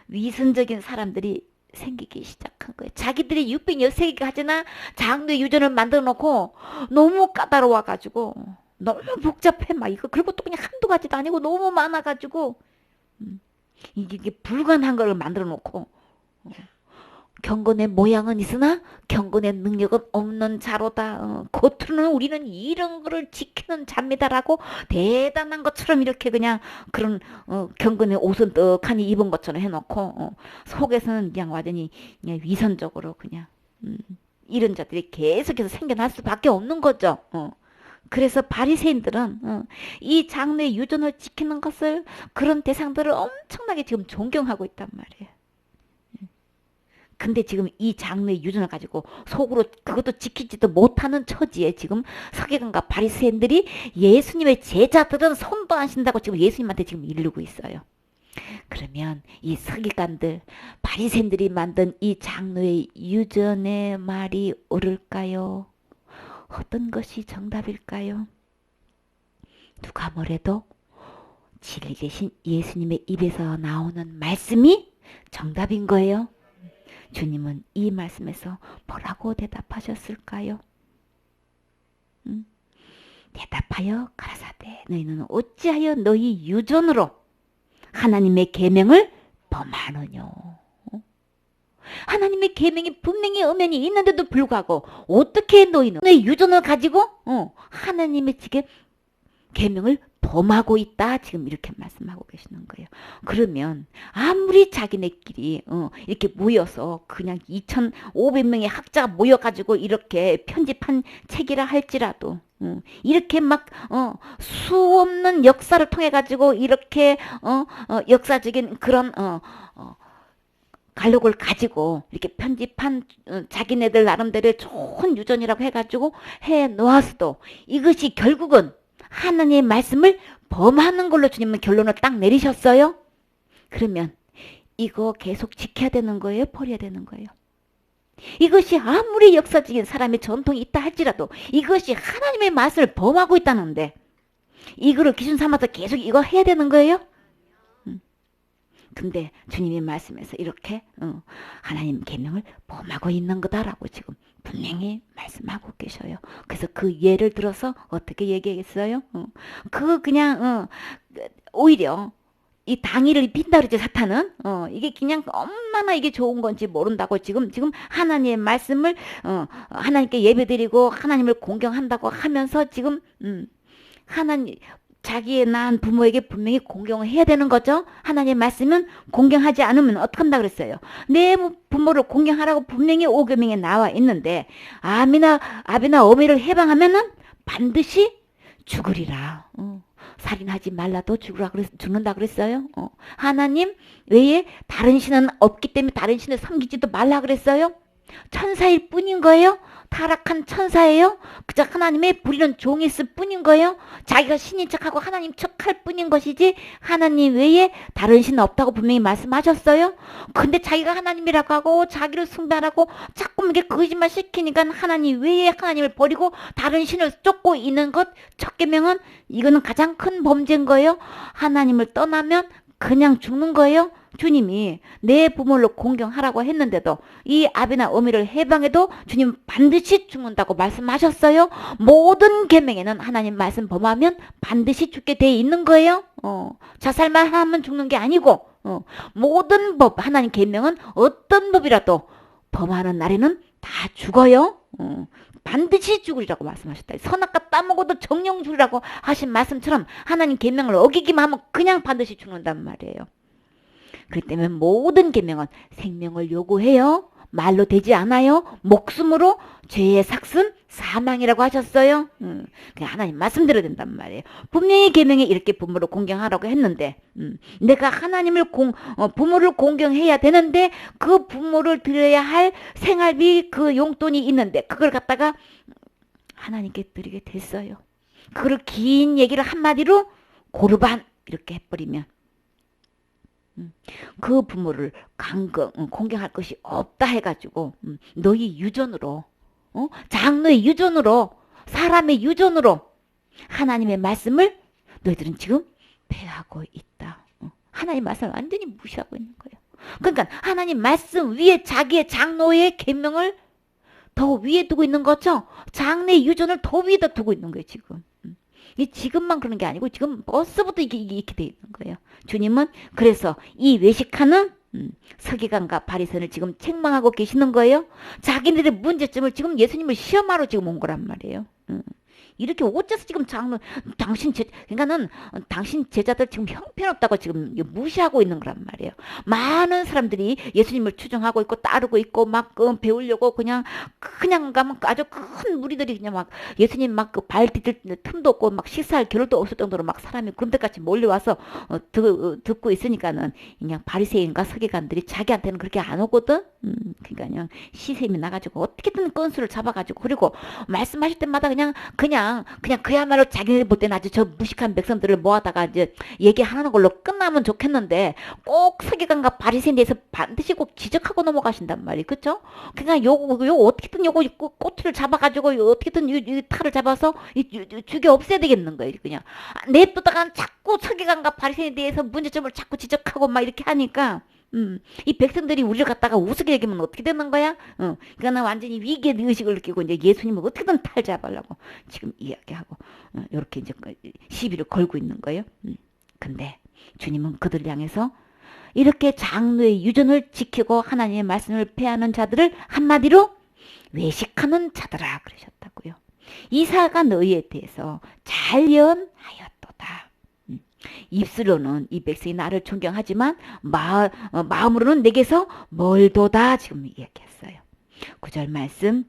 위선적인 사람들이 생기기 시작한 거예요. 자기들이 613가지나 장래 유전을 만들어 놓고 너무 까다로워가지고 너무 복잡해 막 이거 그리고 또 그냥 한두 가지도 아니고 너무 많아가지고 이게 불가능한 걸 만들어 놓고 경건의 모양은 있으나 경건의 능력은 없는 자로다. 겉으로는 우리는 이런 거를 지키는 자입니다라고 대단한 것처럼 이렇게 그냥 그런 경건의 옷은 떡하니 입은 것처럼 해놓고 속에서는 그냥 완전히 그냥 위선적으로 그냥 이런 자들이 계속해서 생겨날 수밖에 없는 거죠. 그래서 바리새인들은 이 장래 유전을 지키는 것을 그런 대상들을 엄청나게 지금 존경하고 있단 말이에요. 근데 지금 이 장르의 유전을 가지고 속으로 그것도 지키지도 못하는 처지에 지금 서기관과 바리새인들이 예수님의 제자들은 손도 안 신다고 지금 예수님한테 지금 이르고 있어요. 그러면 이 서기관들, 바리새인들이 만든 이 장르의 유전의 말이 옳을까요? 어떤 것이 정답일까요? 누가 뭐래도 진리 대신 예수님의 입에서 나오는 말씀이 정답인 거예요. 주님은 이 말씀에서 뭐라고 대답하셨을까요? 대답하여 가라사대 너희는 어찌하여 너희 유전으로 하나님의 계명을 범하느뇨. 하나님의 계명이 분명히 엄연히 있는데도 불구하고 어떻게 너희는 너희 유전을 가지고 하나님의 지금 계명을 범하고 있다. 지금 이렇게 말씀하고 계시는 거예요. 그러면 아무리 자기네끼리 이렇게 모여서 그냥 2,500명의 학자가 모여가지고 이렇게 편집한 책이라 할지라도 이렇게 막 수없는 역사를 통해 가지고 이렇게 역사적인 그런 갈록을 가지고 이렇게 편집한 자기네들 나름대로 좋은 유전이라고 해가지고 해 놓았어도 이것이 결국은 하나님의 말씀을 범하는 걸로 주님은 결론을 딱 내리셨어요. 그러면 이거 계속 지켜야 되는 거예요? 버려야 되는 거예요? 이것이 아무리 역사적인 사람의 전통이 있다 할지라도 이것이 하나님의 말씀을 범하고 있다는데 이거를 기준 삼아서 계속 이거 해야 되는 거예요? 근데 주님의 말씀에서 이렇게 하나님 계명을 범하고 있는 거다라고 지금 분명히 말씀하고 계셔요. 그래서 그 예를 들어서 어떻게 얘기했어요? 그냥 오히려 이 당의를 빈다 그러죠. 사탄은 이게 그냥 얼마나 이게 좋은 건지 모른다고 지금 하나님의 말씀을 하나님께 예배드리고 하나님을 공경한다고 하면서 지금 하나님 자기의 낳은 부모에게 분명히 공경을 해야 되는 거죠. 하나님의 말씀은 공경하지 않으면 어떡한다 그랬어요. 내 부모를 공경하라고 분명히 오계명에 나와 있는데 아비나 어미를 해방하면은 반드시 죽으리라. 살인하지 말라도 죽는다 그랬어요. 하나님 외에 다른 신은 없기 때문에 다른 신을 섬기지도 말라 그랬어요. 천사일 뿐인 거예요. 타락한 천사예요. 그저 하나님의 부리는 종이 있을 뿐인 거예요. 자기가 신인 척하고 하나님 척할 뿐인 것이지 하나님 외에 다른 신은 없다고 분명히 말씀하셨어요. 근데 자기가 하나님이라고 하고 자기를 숭배하라고 자꾸 이게 거짓말 시키니까 하나님 외에 하나님을 버리고 다른 신을 쫓고 있는 것 첫 계명은 이거는 가장 큰 범죄인 거예요. 하나님을 떠나면 그냥 죽는 거예요. 주님이 내 부모를 공경하라고 했는데도 이 아비나 어미를 해방해도 주님 반드시 죽는다고 말씀하셨어요. 모든 계명에는 하나님 말씀 범하면 반드시 죽게 돼 있는 거예요. 자살만 하면 죽는 게 아니고 모든 법 하나님 계명은 어떤 법이라도 범하는 날에는 다 죽어요. 반드시 죽으리라고 말씀하셨다. 선악과 따먹어도 정령 죽으리라고 하신 말씀처럼 하나님 계명을 어기기만 하면 그냥 반드시 죽는단 말이에요. 그렇기 때문에 모든 계명은 생명을 요구해요. 말로 되지 않아요. 목숨으로 죄의 삭은 사망이라고 하셨어요. 그냥 하나님 말씀대로 된단 말이에요. 분명히 계명에 이렇게 부모를 공경하라고 했는데 내가 하나님을 부모를 공경해야 되는데 그 부모를 드려야 할 생활비 그 용돈이 있는데 그걸 갖다가 하나님께 드리게 됐어요. 그걸 긴 얘기를 한마디로 고르반 이렇게 해버리면 그 부모를 공경할 것이 없다 해가지고 너희 유전으로 장로의 유전으로 사람의 유전으로 하나님의 말씀을 너희들은 지금 폐하고 있다. 하나님 말씀을 완전히 무시하고 있는 거예요. 그러니까 하나님 말씀 위에 자기의 장로의 계명을 더 위에 두고 있는 거죠. 장래의 유전을 더 위에다 두고 있는 거예요, 지금. 이 지금만 그런 게 아니고 지금 벌써부터 이게 이렇게 돼 있는 거예요. 주님은 그래서 이 외식하는 서기관과 바리새인을 지금 책망하고 계시는 거예요. 자기네들의 문제점을 지금 예수님을 시험하러 지금 온 거란 말이에요. 이렇게 어째서 지금 그러니까는 당신 제자들 지금 형편없다고 지금 무시하고 있는 거란 말이에요. 많은 사람들이 예수님을 추종하고 있고 따르고 있고 막 배우려고 그냥 가면 아주 큰 무리들이 그냥 막 예수님 막 발 디딜 틈도 없고 막 식사할 겨를도 없을 정도로 막 사람이 그런데까지 몰려와서 듣고 있으니까는 그냥 바리새인과 서기관들이 자기한테는 그렇게 안 오거든. 그러니까 그냥 시샘이 나가지고 어떻게든 건수를 잡아가지고 그리고 말씀하실 때마다 그냥 그야말로 자기네 볼 때는 아주 저 무식한 백성들을 모아다가 이제 얘기하는 걸로 끝나면 좋겠는데 꼭 서기관과 바리새인에 대해서 반드시 꼭 지적하고 넘어가신단 말이에요. 그쵸? 그러니까 요거 어떻게든 요거 꼬투리를 잡아가지고 어떻게든 이 탈을 잡아서 죽여 없애야 되겠는 거예요. 그냥 냅두다가 자꾸 서기관과 바리새인에 대해서 문제점을 자꾸 지적하고 막 이렇게 하니까 이 백성들이 우리를 갖다가 우습게 여기면 어떻게 되는 거야? 그러니까 완전히 위기의 의식을 느끼고 이제 예수님을 어떻게든 탈잡으려고 지금 이야기하고 이렇게 이제 시비를 걸고 있는 거예요. 근데 주님은 그들을 향해서 이렇게 장로의 유전을 지키고 하나님의 말씀을 폐하는 자들을 한마디로 외식하는 자들아 그러셨다고요. 이사가 너희에 대해서 잘 예언하였도다. 입술로는 이 백성이 나를 존경하지만 마음으로는 내게서 멀도다 지금 이야기했어요. 9절 말씀.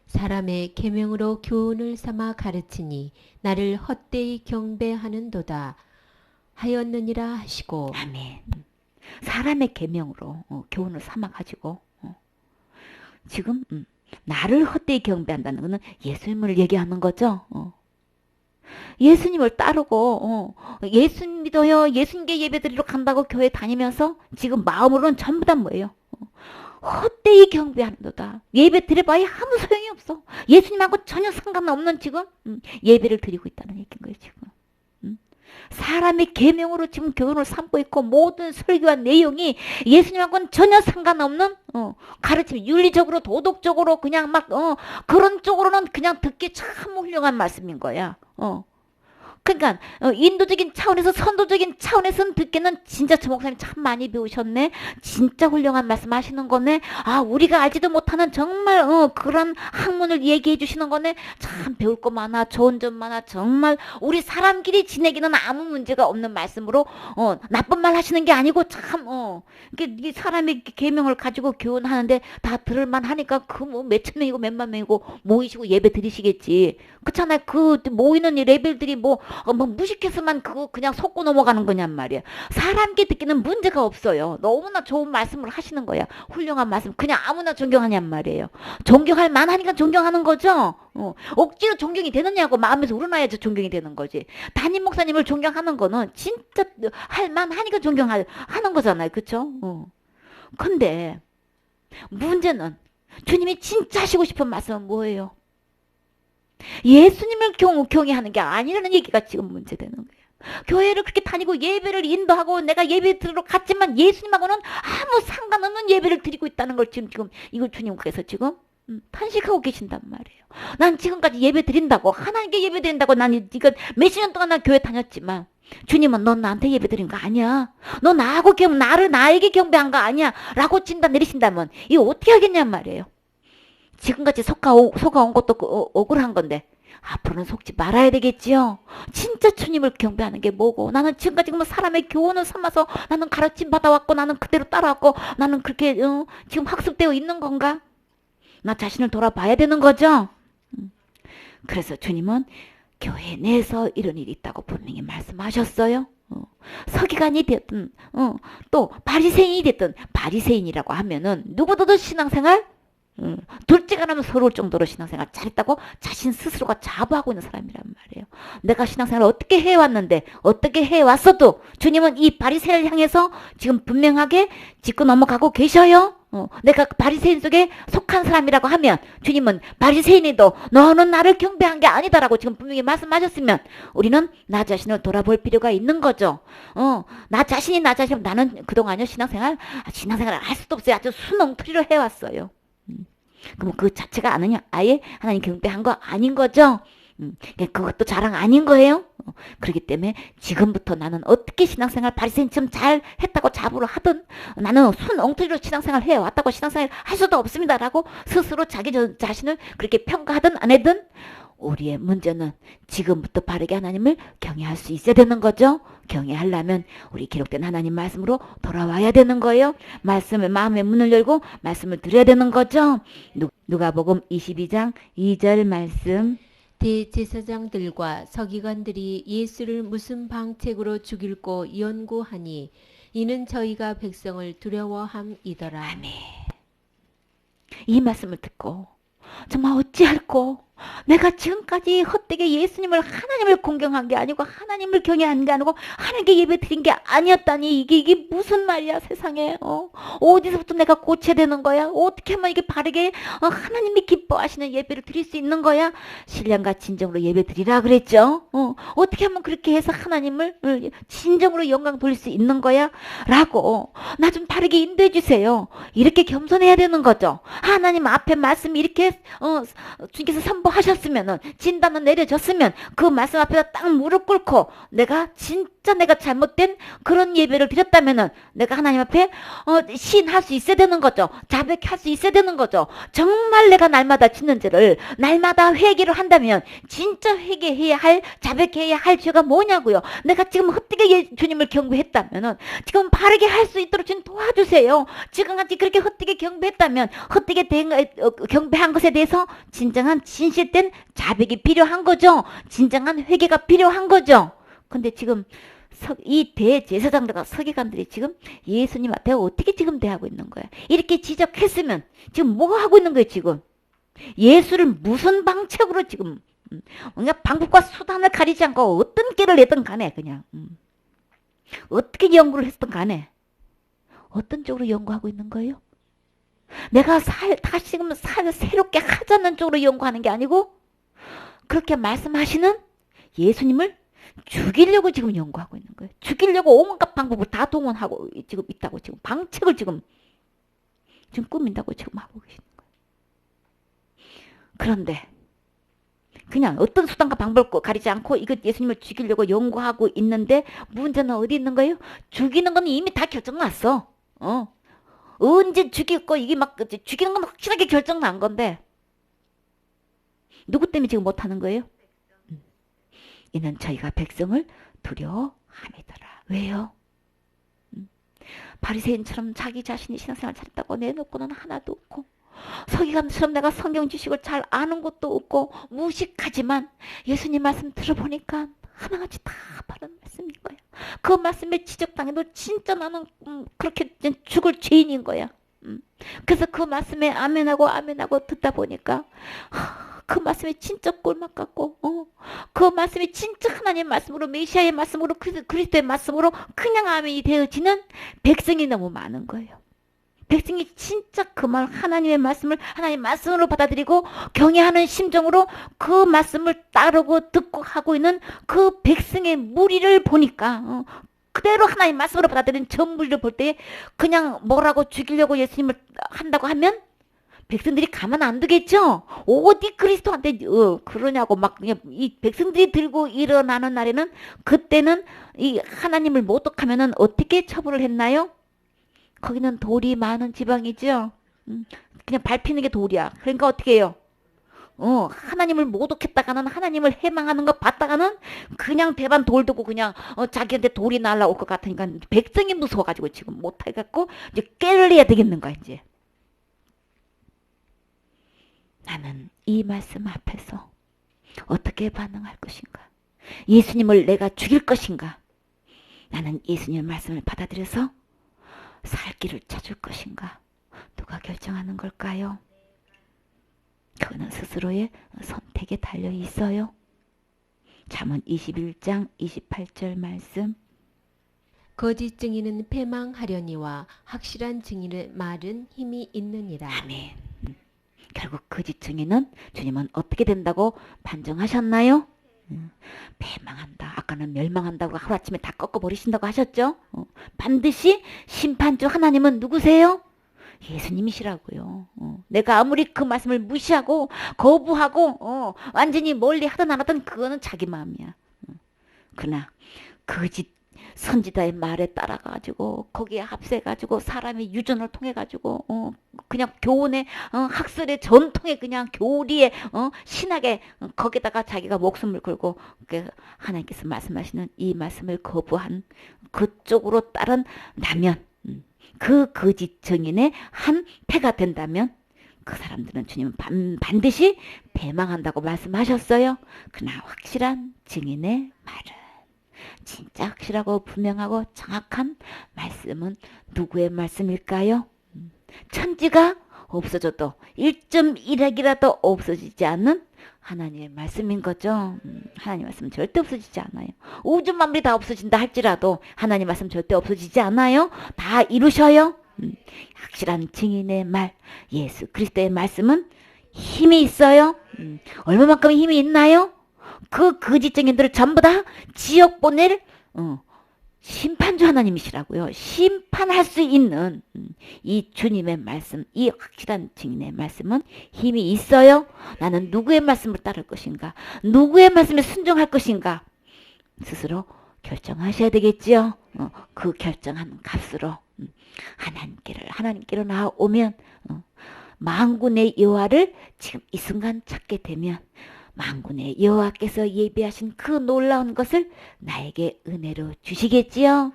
사람의 계명으로 교훈을 삼아 가르치니 나를 헛되이 경배하는도다 하였느니라 하시고. 아멘. 사람의 계명으로 교훈을 삼아 가지고 지금 나를 헛되이 경배한다는 것은 예수님을 얘기하는 거죠. 예수님을 따르고 예수님 믿어요. 예수님께 예배드리러 간다고 교회 다니면서 지금 마음으로는 전부 다 뭐예요? 헛되이 경배하는도다. 예배 드려봐야 아무 소용이 없어. 예수님하고 전혀 상관없는 지금 예배를 드리고 있다는 얘기인 거예요. 지금. 사람의 계명으로 지금 교훈을 삼고 있고 모든 설교와 내용이 예수님하고는 전혀 상관없는 가르침, 윤리적으로 도덕적으로 그냥 막 그런 쪽으로는 그냥 듣기 참 훌륭한 말씀인 거야. 그러니까 인도적인 차원에서 선도적인 차원에서는 듣기는 진짜 저 목사님 참 많이 배우셨네. 진짜 훌륭한 말씀 하시는 거네. 아 우리가 알지도 못하는 정말 그런 학문을 얘기해 주시는 거네. 참 배울 거 많아. 좋은 점 많아. 정말 우리 사람끼리 지내기는 아무 문제가 없는 말씀으로 나쁜 말 하시는 게 아니고 참 이게 사람의 계명을 가지고 교훈하는데 다 들을만 하니까 그 뭐 몇천 명이고 몇만 명이고 모이시고 예배 드리시겠지. 그렇잖아요. 그 모이는 이 레벨들이 뭐 무식해서만 그거 그냥 속고 넘어가는 거냔 말이야. 사람께 듣기는 문제가 없어요. 너무나 좋은 말씀을 하시는 거야. 훌륭한 말씀. 그냥 아무나 존경하냔 말이에요. 존경할 만하니까 존경하는 거죠. 억지로 존경이 되느냐고 마음에서 우러나야지 존경이 되는 거지. 담임 목사님을 존경하는 거는 진짜 할 만하니까 존경하는 거잖아요. 그쵸? 근데 문제는 주님이 진짜 하시고 싶은 말씀은 뭐예요? 예수님을 경외하는 게 아니라는 얘기가 지금 문제되는 거예요. 교회를 그렇게 다니고 예배를 인도하고 내가 예배 드리러 갔지만 예수님하고는 아무 상관없는 예배를 드리고 있다는 걸 지금 이걸 주님께서 지금 탄식하고 계신단 말이에요. 난 지금까지 예배 드린다고 하나님께 예배 드린다고 난 이거 몇십 년 동안 난 교회 다녔지만 주님은 넌 나한테 예배 드린 거 아니야. 너 나에게 경배한 거 아니야. 라고 진단 내리신다면 이거 어떻게 하겠냔 말이에요. 지금까지 속아온 것도 억울한 건데 앞으로는 속지 말아야 되겠지요. 진짜 주님을 경배하는 게 뭐고 나는 지금까지 사람의 교훈을 삼아서 나는 가르침 받아왔고 나는 그대로 따라왔고 나는 그렇게 지금 학습되어 있는 건가? 나 자신을 돌아봐야 되는 거죠. 그래서 주님은 교회 내에서 이런 일이 있다고 분명히 말씀하셨어요. 서기관이 됐든 또 바리새인이 됐든 바리새인이라고 하면은 누구도 신앙생활 둘째가 나면 서러울 정도로 신앙생활 잘했다고 자신 스스로가 자부하고 있는 사람이란 말이에요. 내가 신앙생활을 어떻게 해왔는데 어떻게 해왔어도 주님은 이 바리새인을 향해서 지금 분명하게 짚고 넘어가고 계셔요. 내가 바리새인 속에 속한 사람이라고 하면 주님은 바리새인이도 너는 나를 경배한 게 아니다라고 지금 분명히 말씀하셨으면 우리는 나 자신을 돌아볼 필요가 있는 거죠. 나 자신이 나 자신, 나는 그동안요 신앙생활을 할 수도 없어요. 아주 순엉터리로 해왔어요. 그럼 그 자체가 아예 하나님 경배한 거 아닌 거죠? 그것도 자랑 아닌 거예요? 그렇기 때문에 지금부터 나는 어떻게 신앙생활 바리새인처럼 잘 했다고 자부를 하든 나는 순 엉터리로 신앙생활 해왔다고 신앙생활 할 수도 없습니다라고 스스로 자기 자신을 그렇게 평가하든 안 하든 우리의 문제는 지금부터 바르게 하나님을 경외할 수 있어야 되는 거죠. 경외하려면 우리 기록된 하나님 말씀으로 돌아와야 되는 거예요. 말씀을 마음의 문을 열고 말씀을 드려야 되는 거죠. 누가복음 22장 2절 말씀. 대제사장들과 서기관들이 예수를 무슨 방책으로 죽일고 연구하니 이는 저희가 백성을 두려워함이더라. 아멘. 이 말씀을 듣고 정말 어찌할꼬 내가 지금까지 헛되게 예수님을 하나님을 공경한 게 아니고 하나님을 경외한 게 아니고 하나님께 예배 드린 게 아니었다니 이게 무슨 말이야 세상에. 어디서부터 내가 고쳐야 되는 거야? 어떻게 하면 이게 바르게 하나님이 기뻐하시는 예배를 드릴 수 있는 거야? 신령과 진정으로 예배 드리라 그랬죠. 어떻게 하면 그렇게 해서 하나님을 진정으로 영광 돌릴 수 있는 거야? 라고 나 좀 다르게 인도해 주세요. 이렇게 겸손해야 되는 거죠. 하나님 앞에 말씀이 이렇게 주님께서 선포하셨으면 진단은 내려졌으면 그 말씀 앞에서 딱 무릎 꿇고 내가 진짜 내가 잘못된 그런 예배를 드렸다면 내가 하나님 앞에 시인할 수 있어야 되는 거죠. 자백할 수 있어야 되는 거죠. 정말 내가 날마다 짓는 죄를 날마다 회개를 한다면 진짜 회개해야 할 자백해야 할 죄가 뭐냐고요. 내가 지금 헛되게 주님을 경배했다면 지금 바르게 할 수 있도록 좀 도와주세요. 지금까지 그렇게 헛되게 경배했다면 헛되게 경배한 것에 대해서 진정한 진실된 자백이 필요한 거죠. 진정한 회개가 필요한 거죠. 근데 지금 이 대제사장들과 서기관들이 지금 예수님 앞에 어떻게 지금 대하고 있는 거야? 이렇게 지적했으면 지금 뭐 하고 있는 거예요 지금? 예수를 무슨 방책으로 지금 그냥 방법과 수단을 가리지 않고 어떤 길을 내든 간에 그냥 어떻게 연구를 했든 간에 어떤 쪽으로 연구하고 있는 거예요? 내가 다시금 새롭게 하자는 쪽으로 연구하는 게 아니고 그렇게 말씀하시는 예수님을 죽이려고 지금 연구하고 있는 거예요. 죽이려고 온갖 방법을 다 동원하고 지금 있다고 지금 방책을 지금 꾸민다고 지금 하고 계시는 거예요. 그런데 그냥 어떤 수단과 방법을 가리지 않고 이거 예수님을 죽이려고 연구하고 있는데 문제는 어디 있는 거예요? 죽이는 건 이미 다 결정났어. 언제 죽이고 이게 막 죽이는 건 확실하게 결정난 건데 누구 때문에 지금 못하는 거예요? 이는 저희가 백성을 두려워함이더라. 왜요? 바리새인처럼 자기 자신이 신앙생활 잘했다고 내놓고는 하나도 없고 서기관처럼 내가 성경 지식을 잘 아는 것도 없고 무식하지만 예수님 말씀 들어보니까 하나같이 다 바른 말씀인 거야. 그 말씀에 지적당해도 진짜 나는 그렇게 죽을 죄인인 거야. 그래서 그 말씀에 아멘하고 아멘하고 듣다 보니까 그 말씀이 진짜 꼴막 같고 그 말씀이 진짜 하나님의 말씀으로 메시아의 말씀으로 그리스도의 말씀으로 그냥 아멘이 되어지는 백성이 너무 많은 거예요. 백성이 진짜 그 말 하나님의 말씀을 하나님의 말씀으로 받아들이고 경외하는 심정으로 그 말씀을 따르고 듣고 하고 있는 그 백성의 무리를 보니까 그대로 하나님 말씀으로 받아들이는 전 무리를 볼 때 그냥 뭐라고 죽이려고 예수님을 한다고 하면 백성들이 가만 안 두겠죠. 어디 그리스도한테 그러냐고 막 그냥 이 백성들이 들고 일어나는 날에는 그때는 이 하나님을 모독하면은 어떻게 처벌을 했나요? 거기는 돌이 많은 지방이죠. 그냥 밟히는 게 돌이야. 그러니까 어떻게 해요? 하나님을 모독했다가는 하나님을 해망하는 거 봤다가는 그냥 대반 돌 두고 그냥 자기한테 돌이 날라올 것 같으니까 백성이 무서워가지고 지금 못해갖고 이제 깨려야 되겠는 거야 이제. 나는 이 말씀 앞에서 어떻게 반응할 것인가? 예수님을 내가 죽일 것인가? 나는 예수님의 말씀을 받아들여서 살 길을 찾을 것인가? 누가 결정하는 걸까요? 그거는 스스로의 선택에 달려 있어요. 잠언 21장 28절 말씀. 거짓 증인은 패망하려니와 확실한 증인의 말은 힘이 있느니라. 아멘. 결국 거짓 증인은 주님은 어떻게 된다고 판정하셨나요? 패망한다. 아까는 멸망한다고 하루아침에 다 꺾어버리신다고 하셨죠? 반드시 심판주 하나님은 누구세요? 예수님이시라고요. 내가 아무리 그 말씀을 무시하고 거부하고 완전히 멀리 하든 안 하든 그거는 자기 마음이야. 그러나 거짓 선지자의 말에 따라가지고 거기에 합세가지고 사람의 유전을 통해가지고 그냥 교훈의 학설의 전통의 그냥 교리의 신학의 거기다가 자기가 목숨을 걸고 하나님께서 말씀하시는 이 말씀을 거부한 그쪽으로 따른다면 그 거짓 증인의 한 패가 된다면 그 사람들은 주님은 반드시 배망한다고 말씀하셨어요. 그러나 확실한 증인의 말은 진짜 확실하고 분명하고 정확한 말씀은 누구의 말씀일까요? 천지가 없어져도 1.1핵이라도 없어지지 않는 하나님의 말씀인 거죠. 하나님 말씀은 절대 없어지지 않아요. 우주 만물이 다 없어진다 할지라도 하나님 말씀 절대 없어지지 않아요. 다 이루셔요. 확실한 증인의 말, 예수 그리스도의 말씀은 힘이 있어요. 얼마만큼 힘이 있나요? 그 거짓 증인들을 전부 다 지옥 보낼 심판주 하나님이시라고요. 심판할 수 있는 이 주님의 말씀, 이 확실한 증인의 말씀은 힘이 있어요. 나는 누구의 말씀을 따를 것인가? 누구의 말씀에 순종할 것인가? 스스로 결정하셔야 되겠지요. 그 결정한 값으로 하나님께로 나오면 만군의 여호와를 지금 이 순간 찾게 되면 만군의 여호와께서 예비하신 그 놀라운 것을 나에게 은혜로 주시겠지요.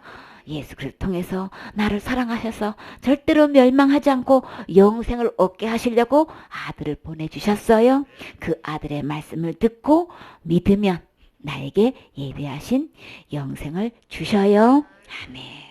예수 그리스도를 통해서 나를 사랑하셔서 절대로 멸망하지 않고 영생을 얻게 하시려고 아들을 보내주셨어요. 그 아들의 말씀을 듣고 믿으면 나에게 예비하신 영생을 주셔요. 아멘.